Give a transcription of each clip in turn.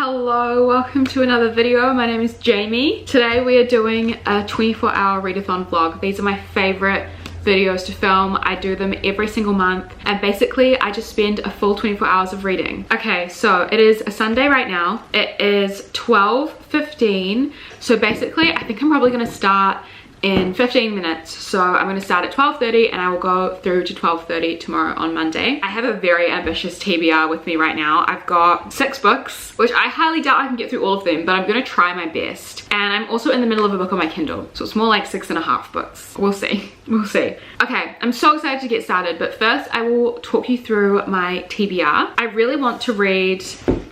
Hello, welcome to another video. My name is Jamie. Today we are doing a 24-hour readathon vlog. These are my favorite videos to film. I do them every single month and basically I just spend a full 24 hours of reading. Okay, so it is a Sunday right now. It is 12:15. So basically I think I'm probably gonna start in 15 minutes. So I'm going to start at 12:30 and I will go through to 12:30 tomorrow on Monday. I have a very ambitious TBR with me right now. I've got 6 books, which I highly doubt I can get through all of them, but I'm going to try my best. And I'm also in the middle of a book on my Kindle, so it's more like 6.5 books. We'll see. We'll see. Okay, I'm so excited to get started, but first I will talk you through my TBR. I really want to read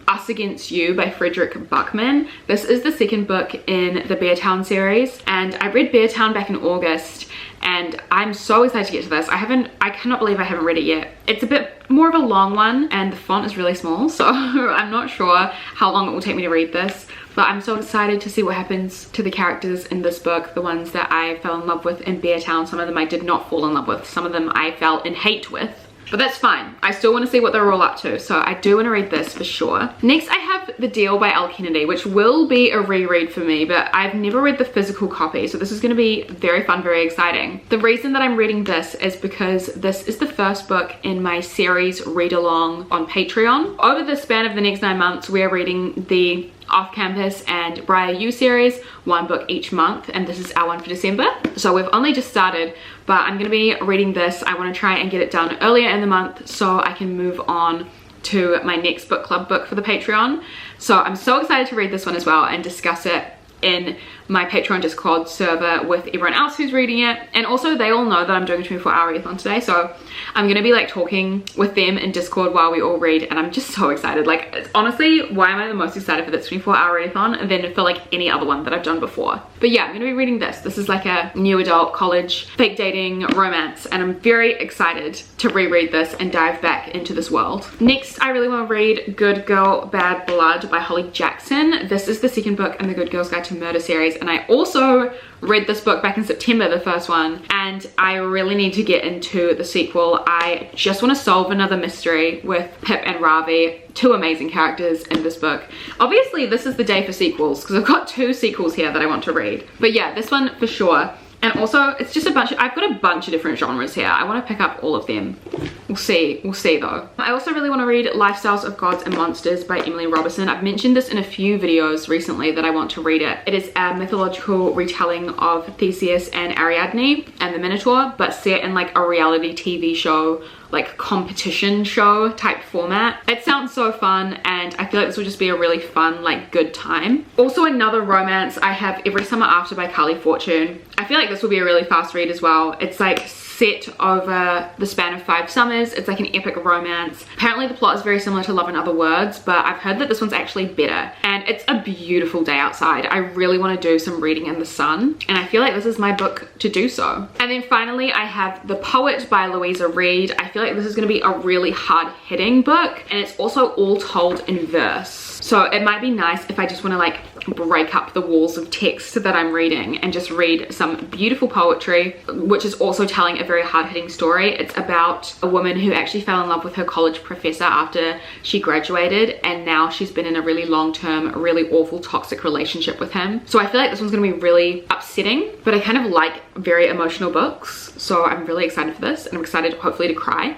Us Against You by Frederick Buckman. This is the second book in the Beartown series, and I read Beartown back in August, and I'm so excited to get to this. I cannot believe I haven't read it yet. It's a bit more of a long one, and the font is really small, so I'm not sure how long it will take me to read this, but I'm so excited to see what happens to the characters in this book, the ones that I fell in love with in Beartown. Some of them I did not fall in love with, some of them I fell in hate with. But that's fine. I still want to see what they're all up to, so I do want to read this for sure. Next, I have The Deal by Elle Kennedy, which will be a reread for me, but I've never read the physical copy, so this is going to be very fun, very exciting. The reason that I'm reading this is because this is the first book in my series read along on Patreon. Over the span of the next 9 months, we're reading the Off-Campus and Briar U series, 1 book each month, and this is our one for December. So we've only just started, but I'm going to be reading this. I want to try and get it done earlier in the month so I can move on to my next book club book for the Patreon. So I'm so excited to read this one as well and discuss it in my Patreon Discord server with everyone else who's reading it. And also they all know that I'm doing a 24-hour readathon today, so I'm gonna be like talking with them in Discord while we all read, and I'm just so excited. Like, it's honestly, why am I the most excited for this 24-hour readathon than for like any other one that I've done before? But yeah, I'm gonna be reading this. This is like a new adult college fake dating romance, and I'm very excited to reread this and dive back into this world. Next, I really want to read Good Girl Bad Blood by Holly Jackson. This is the second book in the Good Girl's Guide to Murder series, and I also read this book back in September, the first one, and I really need to get into the sequel. I just want to solve another mystery with Pip and Ravi, 2 amazing characters in this book. Obviously this is the day for sequels because I've got 2 sequels here that I want to read, but yeah, this one for sure. And also, it's just I've got a bunch of different genres here. I want to pick up all of them. We'll see though. I also really want to read Lifestyles of Gods and Monsters by Emily Robertson. I've mentioned this in a few videos recently that I want to read it. It is a mythological retelling of Theseus and Ariadne and the Minotaur, but set in like a reality TV show, like competition show type format. It sounds so fun, and I feel like this will just be a really fun, like good time. Also another romance, I have Every Summer After by Carly Fortune. I feel like this will be a really fast read as well. It's like set over the span of 5 summers. It's like an epic romance. Apparently the plot is very similar to Love in Other Words, but I've heard that this one's actually better, and it's a beautiful day outside. I really want to do some reading in the sun, and I feel like this is my book to do so. And then finally I have The Poet by Louisa Reed. I feel like this is going to be a really hard-hitting book, and it's also all told in verse. So it might be nice if I just want to like break up the walls of text that I'm reading and just read some beautiful poetry, which is also telling a very hard-hitting story. It's about a woman who actually fell in love with her college professor after she graduated, and now she's been in a really long-term, really awful, toxic relationship with him. So I feel like this one's gonna be really upsetting, but I kind of like very emotional books, so I'm really excited for this, and I'm excited hopefully to cry.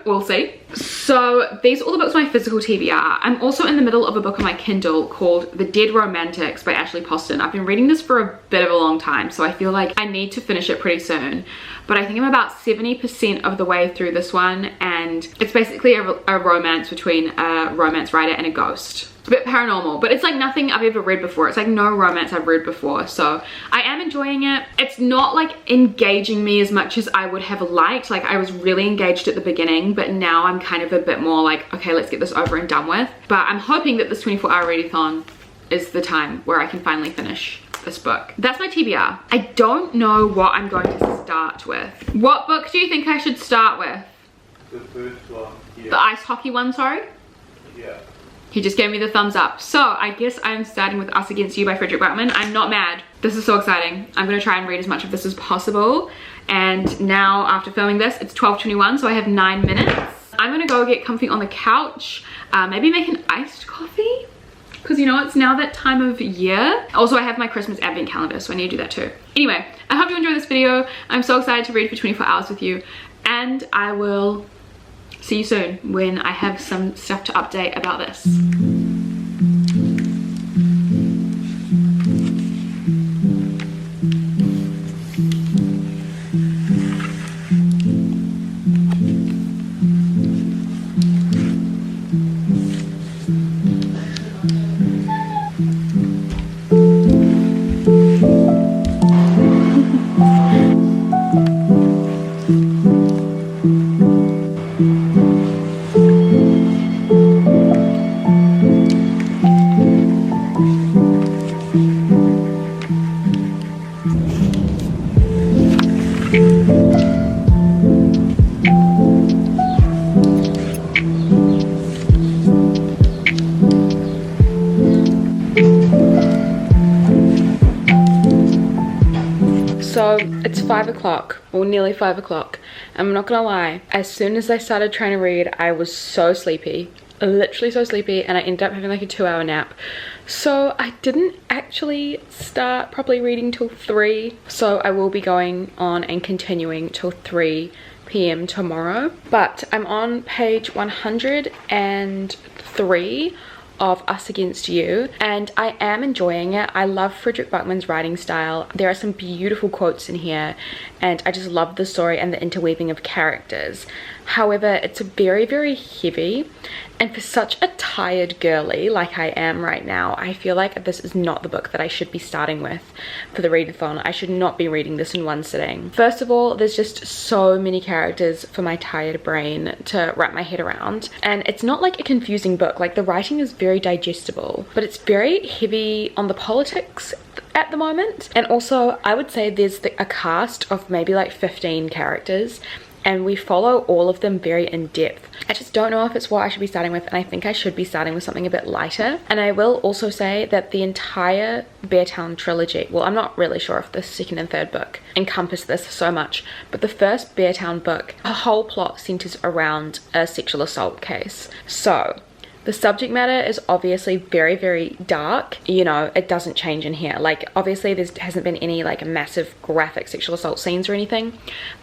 We'll see. So these are all the books on my physical TBR. I'm also in the middle of a book on my Kindle called The Dead Romantics by Ashley Poston. I've been reading this for a bit of a long time, so I feel like I need to finish it pretty soon. But I think I'm about 70% of the way through this one, and it's basically a romance between a romance writer and a ghost. It's a bit paranormal, but it's like nothing I've ever read before. It's like no romance I've read before, so I am enjoying it. It's not like engaging me as much as I would have liked. Like, I was really engaged at the beginning, but now I'm kind of a bit more like, okay, let's get this over and done with. But I'm hoping that this 24-hour readathon is the time where I can finally finish this book. That's my TBR. I don't know what I'm going to start with. What book do you think I should start with? The first one, yeah. The ice hockey one, sorry? Yeah. He just gave me the thumbs up. So I guess I'm starting with Us Against You by Frederick Buckman. I'm not mad. This is so exciting. I'm gonna try and read as much of this as possible. And now after filming this, it's 12:21, so I have 9 minutes. I'm gonna go get comfy on the couch, maybe make an iced coffee. because you know it's now that time of year. Also, I have my Christmas advent calendar, so I need to do that too. Anyway, I hope you enjoyed this video. I'm so excited to read for 24 hours with you, and I will see you soon when I have some stuff to update about this. So it's 5 o'clock, or nearly 5 o'clock. I'm not gonna lie, as soon as I started trying to read, I was so sleepy, literally so sleepy, and I ended up having like a 2-hour nap. So I didn't actually start properly reading till 3, so I will be going on and continuing till 3 p.m. tomorrow. But I'm on page 103 of Us Against You, and I am enjoying it. I love Frederick Buckman's writing style. There are some beautiful quotes in here, and I just love the story and the interweaving of characters. However, it's very, very heavy, and for such a tired girly like I am right now, I feel like this is not the book that I should be starting with for the readathon. I should not be reading this in one sitting. First of all, there's just so many characters for my tired brain to wrap my head around, and it's not like a confusing book. Like, the writing is very digestible, but it's very heavy on the politics at the moment. And also, I would say there's a cast of maybe like 15 characters, and we follow all of them very in depth. I just don't know if it's what I should be starting with, and I think I should be starting with something a bit lighter. And I will also say that the entire Beartown trilogy, well, I'm not really sure if the second and third book encompass this so much, but the first Beartown book, the whole plot centers around a sexual assault case. So the subject matter is obviously very, very dark. You know, it doesn't change in here. Like, obviously there hasn't been any like massive graphic sexual assault scenes or anything,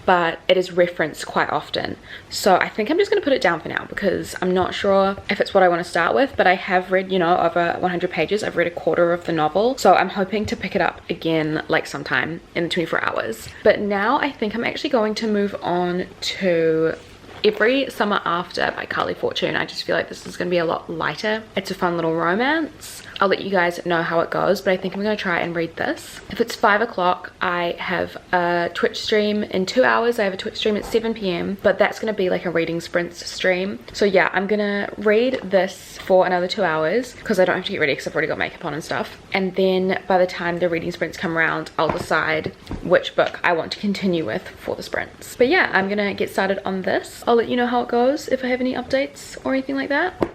but it is referenced quite often. So I think I'm just gonna put it down for now, because I'm not sure if it's what I want to start with. But I have read, you know, over 100 pages. I've read a quarter of the novel, so I'm hoping to pick it up again like sometime in the 24 hours. But now I think I'm actually going to move on to Every Summer After by Carly Fortune. I just feel like this is going to be a lot lighter. It's a fun little romance. I'll let you guys know how it goes, but I think I'm going to try and read this. If it's 5 o'clock, I have a Twitch stream in 2 hours. I have a Twitch stream at 7 p.m, but that's going to be like a reading sprints stream. So yeah, I'm going to read this for another 2 hours, because I don't have to get ready because I've already got makeup on and stuff. And then by the time the reading sprints come around, I'll decide which book I want to continue with for the sprints. But yeah, I'm going to get started on this. I'll let you know how it goes if I have any updates or anything like that.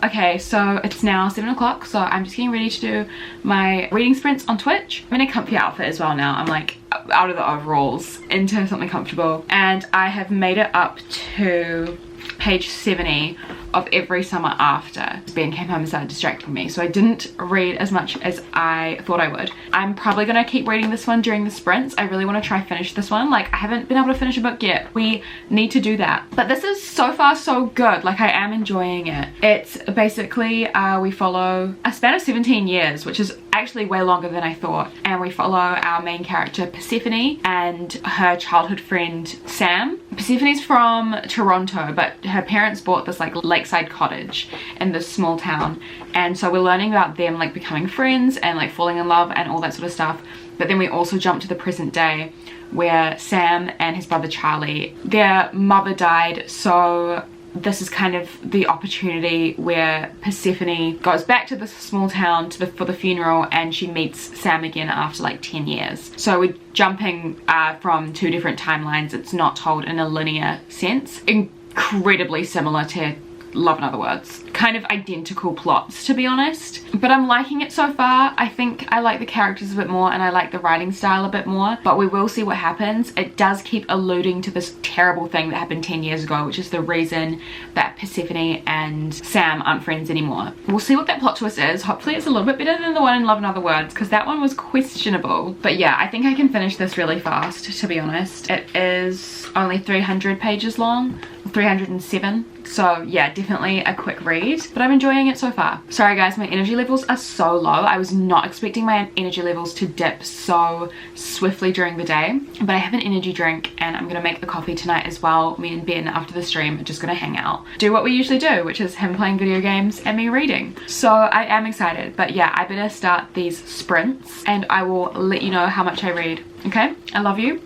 Okay, so it's now 7 o'clock, so I'm just getting ready to do my reading sprints on Twitch. I'm in a comfy outfit as well now. I'm like out of the overalls into something comfortable, and I have made it up to page 70 of Every Summer After. Ben came home and started distracting me, so I didn't read as much as I thought I would. I'm probably gonna keep reading this one during the sprints. I really want to try finish this one. Like, I haven't been able to finish a book yet. We need to do that. But this is so far so good. Like, I am enjoying it. It's basically we follow a span of 17 years, which is actually way longer than I thought, and we follow our main character Persephone and her childhood friend Sam. Persephone's from Toronto, but her parents bought this like lakeside cottage in this small town, and so we're learning about them like becoming friends and like falling in love and all that sort of stuff. But then we also jump to the present day, where Sam and his brother Charlie, their mother died, so this is kind of the opportunity where Persephone goes back to this small town for the funeral, and she meets Sam again after like 10 years. So we're jumping from 2 different timelines. It's not told in a linear sense. Incredibly similar to Love in Other Words. Kind of identical plots, to be honest, but I'm liking it so far. I think I like the characters a bit more and I like the writing style a bit more, but we will see what happens. It does keep alluding to this terrible thing that happened 10 years ago, which is the reason that Persephone and Sam aren't friends anymore. We'll see what that plot twist is. Hopefully it's a little bit better than the one in Love in Other Words, because that one was questionable. But yeah, I think I can finish this really fast, to be honest. It is only 300 pages long, 307. So yeah, definitely a quick read, but I'm enjoying it so far. Sorry guys, my energy levels are so low. I was not expecting my energy levels to dip so swiftly during the day, but I have an energy drink and I'm gonna make the coffee tonight as well. Me and Ben after the stream are just gonna hang out, do what we usually do, which is him playing video games and me reading. So I am excited, but yeah, I better start these sprints and I will let you know how much I read. Okay, I love you.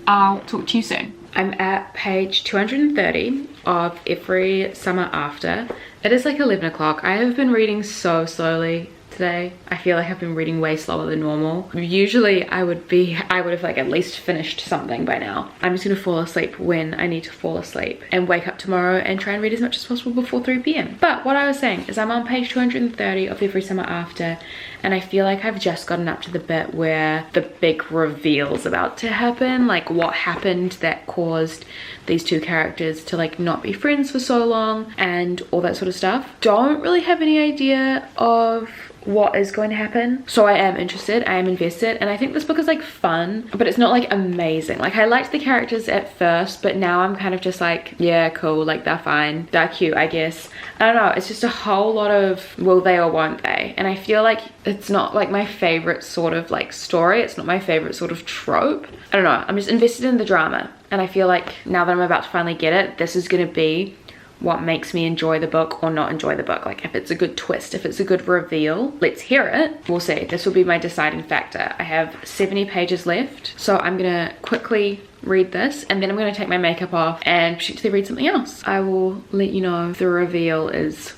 I'll talk to you soon. I'm at page 230 of Every Summer After. It is like 11 o'clock. I have been reading so slowly today. I feel like I've been reading way slower than normal. Usually I would have like at least finished something by now. I'm just gonna fall asleep when I need to fall asleep and wake up tomorrow and try and read as much as possible before 3 p.m. But what I was saying is I'm on page 230 of Every Summer After, and I feel like I've just gotten up to the bit where the big reveal's about to happen, like what happened that caused these two characters to like not be friends for so long and all that sort of stuff. Don't really have any idea of what is going to happen, so I am interested, I am invested, and I think this book is like fun, but it's not like amazing. Like I liked the characters at first, but now I'm kind of just like, yeah, cool, like they're fine, they're cute, I guess. I don't know, it's just a whole lot of will they or won't they, and I feel like it's not like my favorite sort of like story, it's not my favorite sort of trope. I don't know, I'm just invested in the drama, and I feel like now that I'm about to finally get it, this is gonna be what makes me enjoy the book or not enjoy the book. Like if it's a good twist, if it's a good reveal, let's hear it. We'll see. This will be my deciding factor. I have 70 pages left, so I'm gonna quickly read this and then I'm gonna take my makeup off and potentially read something else. I will let you know if the reveal is,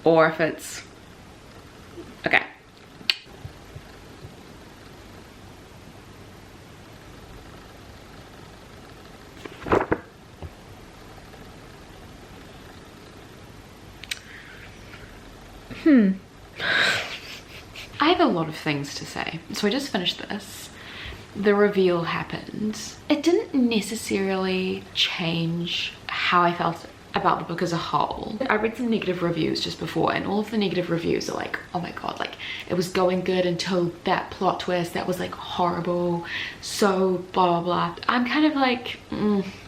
or if it's, okay. I have a lot of things to say. So I just finished this. The reveal happened. It didn't necessarily change how I felt about the book as a whole. I read some negative reviews just before, and all of the negative reviews are like, oh my god, like it was going good until that plot twist that was like horrible, so blah blah blah. I'm kind of like,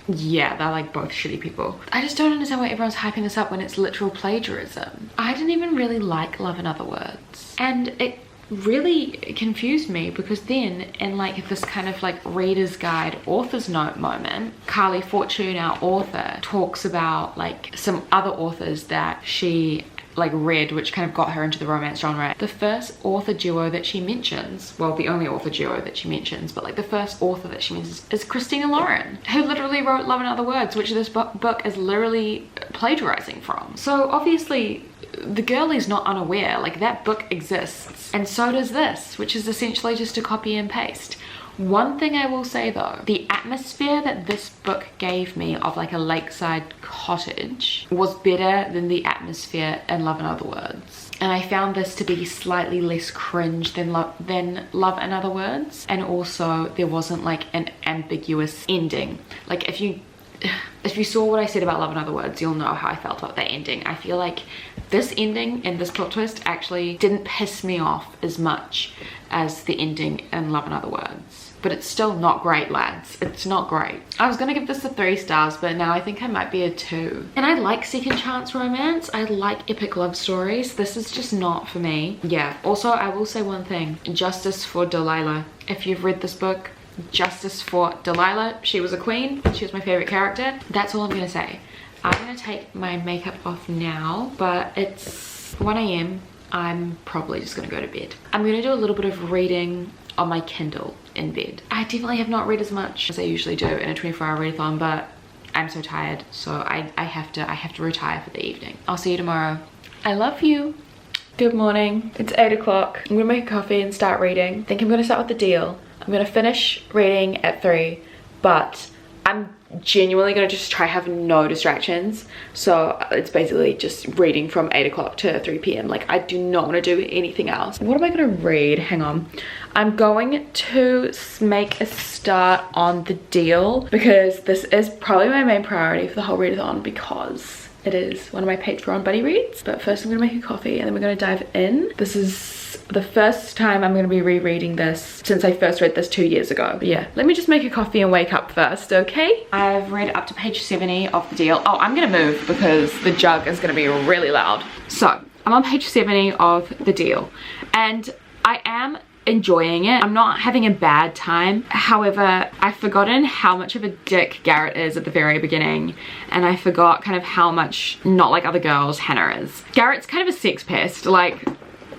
yeah, they're like both shitty people. I just don't understand why everyone's hyping this up when it's literal plagiarism. I didn't even really like Love in Other Words, and it really confused me because then in like this kind of like reader's guide author's note moment, Carly Fortune, our author, talks about like some other authors that she like read which kind of got her into the romance genre. The first author duo that she mentions, well the only author duo that she mentions, but like the first author that she mentions is Christina Lauren, who literally wrote Love in Other Words, which this book is literally plagiarizing from. So obviously the girl is not unaware, like that book exists, and so does this, which is essentially just a copy and paste. One thing I will say though, the atmosphere that this book gave me of like a lakeside cottage was better than the atmosphere in Love in Other Words. And I found this to be slightly less cringe than Love in Other Words. And also there wasn't like an ambiguous ending. Like if you saw what I said about Love in Other Words, you'll know how I felt about that ending. I feel like this ending and this plot twist actually didn't piss me off as much as the ending in Love in Other Words. But it's still not great, lads. It's not great. I was gonna give this a 3 stars, but now I think I might be a 2. And I like second chance romance. I like epic love stories. This is just not for me. Yeah, also I will say one thing. Justice for Delilah. If you've read this book, justice for Delilah. She was a queen. She was my favorite character. That's all I'm gonna say. I'm gonna take my makeup off now, but it's 1 AM. I'm probably just gonna go to bed. I'm gonna do a little bit of reading on my Kindle in bed. I definitely have not read as much as I usually do in a 24-hour readathon, but I'm so tired, so I have to retire for the evening. I'll see you tomorrow. I love you. Good morning. It's 8 o'clock. I'm gonna make a coffee and start reading. I think I'm gonna start with The Deal. I'm gonna finish reading at 3, but I'm genuinely gonna just try have no distractions. So it's basically just reading from 8 o'clock to 3 p.m. Like, I do not want to do anything else. What am I gonna read? Hang on. I'm going to make a start on The Deal because this is probably my main priority for the whole readathon, because it is one of my Patreon buddy reads. But first I'm gonna make a coffee and then we're gonna dive in. This is the first time I'm gonna be rereading this since I first read this 2 years ago. But yeah, let me just make a coffee and wake up first, okay? I've read up to page 70 of The Deal. Oh, I'm gonna move because the jug is gonna be really loud. So I'm on page 70 of The Deal and I am enjoying it. I'm not having a bad time. However, I've forgotten how much of a dick Garrett is at the very beginning, and I forgot kind of how much not like other girls Hannah is. Garrett's kind of a sex pest. Like,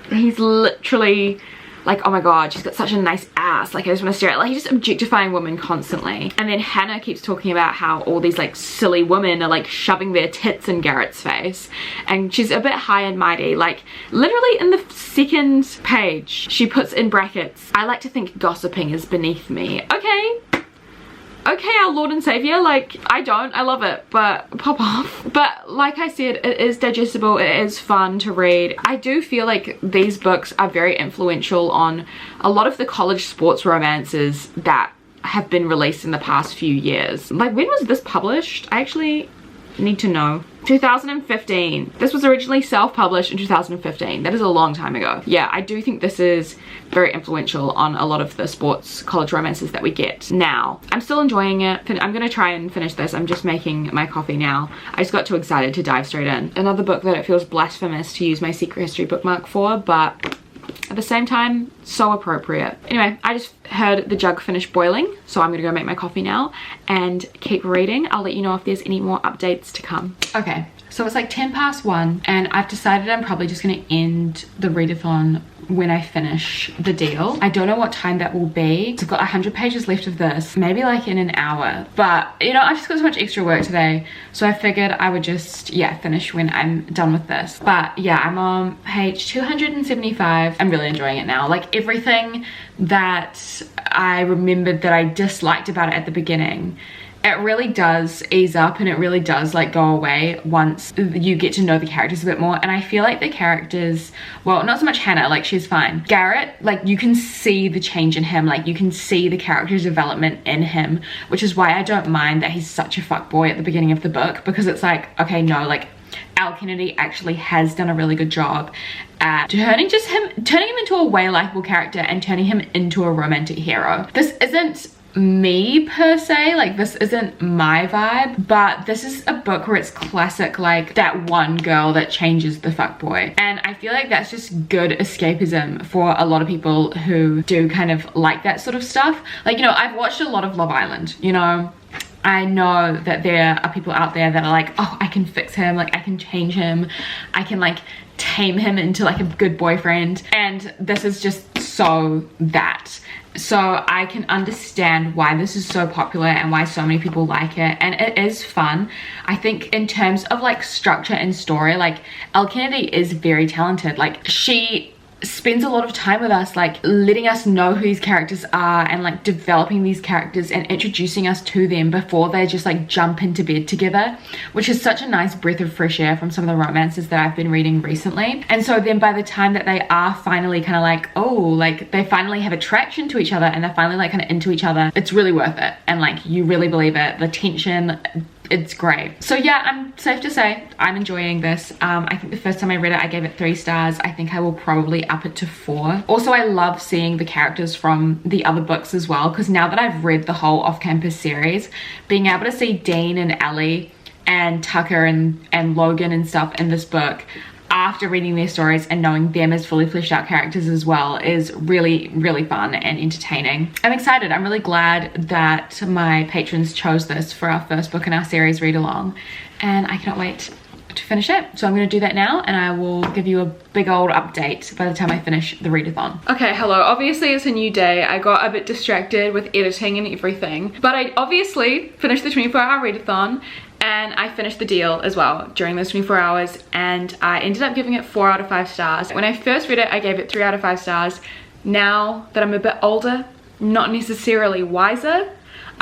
he's literally like, oh my god, she's got such a nice ass, like I just want to stare at, like he's just objectifying women constantly. And then Hannah keeps talking about how all these like silly women are like shoving their tits in Garrett's face, and she's a bit high and mighty. Like literally in the second page she puts in brackets, I like to think gossiping is beneath me. Okay, our Lord and Savior, like, I don't, I love it, but pop off. But like I said, it is digestible, it is fun to read. I do feel like these books are very influential on a lot of the college sports romances that have been released in the past few years. Like, when was this published? I actually need to know. 2015. This was originally self-published in 2015. That is a long time ago. Yeah, I do think this is very influential on a lot of the sports college romances that we get now. I'm still enjoying it. I'm gonna try and finish this. I'm just making my coffee now. I just got too excited to dive straight in. Another book that it feels blasphemous to use my secret history bookmark for, but at the same time, so appropriate. Anyway, I just heard the jug finish boiling, so I'm gonna go make my coffee now and keep reading. I'll let you know if there's any more updates to come. Okay, so it's like 1:10 and I've decided I'm probably just gonna end the readathon when I finish The Deal. I don't know what time that will be. So I've got 100 pages left of this, maybe like in an hour. But you know, I've just got so much extra work today, so I figured I would just, yeah, finish when I'm done with this. But yeah, I'm on page 275. I'm really enjoying it now. Like everything that I remembered that I disliked about it at the beginning, it really does ease up and it really does like go away once you get to know the characters a bit more. And I feel like the characters, well, not so much Hannah, like she's fine. Garrett, like you can see the change in him, like you can see the character development in him, which is why I don't mind that he's such a fuckboy at the beginning of the book, because it's like, okay, no, like Al Kennedy actually has done a really good job at turning him into a way likable character and turning him into a romantic hero. This isn't me per se, like this isn't my vibe, but this is a book where it's classic, like that one girl that changes the fuckboy, and I feel like that's just good escapism for a lot of people who do kind of like that sort of stuff. Like, you know, I've watched a lot of Love Island, you know, I know that there are people out there that are like, oh, I can fix him, like I can change him, I can like tame him into like a good boyfriend, and this is just so that. So I can understand why this is so popular and why so many people like it, and it is fun. I think in terms of like structure and story, like Elle Kennedy is very talented. Like she spends a lot of time with us, like letting us know who these characters are and like developing these characters and introducing us to them before they just like jump into bed together, which is such a nice breath of fresh air from some of the romances that I've been reading recently. And so then by the time that they are finally kind of like, oh, like they finally have attraction to each other and they're finally like kind of into each other, it's really worth it, and like you really believe it. The tension, it's great. So yeah, I'm safe to say I'm enjoying this. I think the first time I read it I gave it 3 stars. I think I will probably up it to 4. Also, I love seeing the characters from the other books as well, because now that I've read the whole off-campus series, being able to see Dean and Ellie and Tucker and Logan and stuff in this book after reading their stories and knowing them as fully fleshed out characters as well is really, really fun and entertaining. I'm excited. I'm really glad that my patrons chose this for our first book in our series read along, and I cannot wait to finish it. So I'm going to do that now, and I will give you a big old update by the time I finish the readathon. Okay, hello. Obviously it's a new day. I got a bit distracted with editing and everything, but I obviously finished the 24-hour readathon, and I finished The Deal as well during those 24 hours, and I ended up giving it 4 out of 5 stars. When I first read it, I gave it 3 out of 5 stars. Now that I'm a bit older, not necessarily wiser,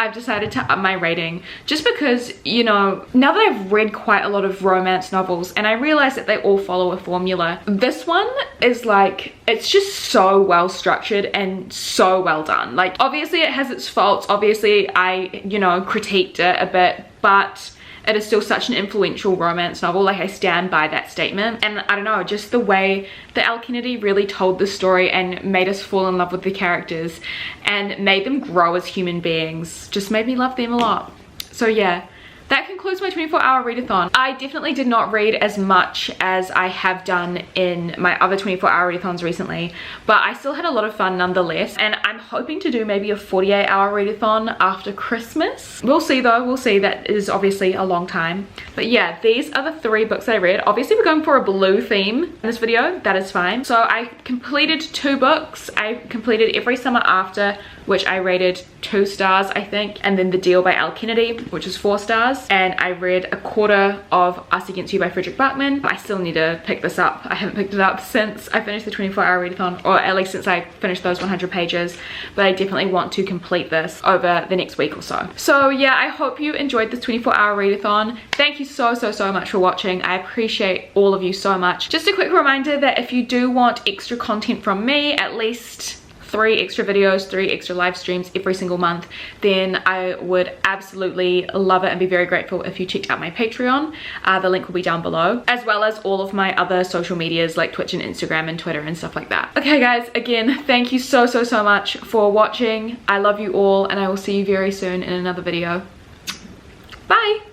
I've decided to up my rating just because, you know, now that I've read quite a lot of romance novels and I realize that they all follow a formula, this one is like, it's just so well structured and so well done. Like, obviously it has its faults, obviously I, you know, critiqued it a bit, but it is still such an influential romance novel. Like, I stand by that statement. And I don't know, just the way that Elle Kennedy really told the story and made us fall in love with the characters and made them grow as human beings just made me love them a lot. So yeah, that concludes my 24-hour readathon. I definitely did not read as much as I have done in my other 24-hour readathons recently, but I still had a lot of fun nonetheless, and I'm hoping to do maybe a 48-hour readathon after Christmas. We'll see though, we'll see. That is obviously a long time. But yeah, these are the 3 books I read. Obviously we're going for a blue theme in this video, that is fine. So I completed 2 books. I completed Every Summer After, which I rated 2 stars I think, and then The Deal by Elle Kennedy, which is 4 stars. And I read a quarter of Us Against You by Frederick Bachman. I still need to pick this up. I haven't picked it up since I finished the 24-hour readathon, or at least since I finished those 100 pages, but I definitely want to complete this over the next week or so. So yeah, I hope you enjoyed this 24-hour readathon. Thank you so much for watching. I appreciate all of you so much. Just a quick reminder that if you do want extra content from me, at least 3 extra videos, 3 extra live streams every single month, then I would absolutely love it and be very grateful if you checked out my Patreon. The link will be down below, as well as all of my other social medias like Twitch and Instagram and Twitter and stuff like that. Okay guys, again, thank you so much for watching. I love you all, and I will see you very soon in another video. Bye!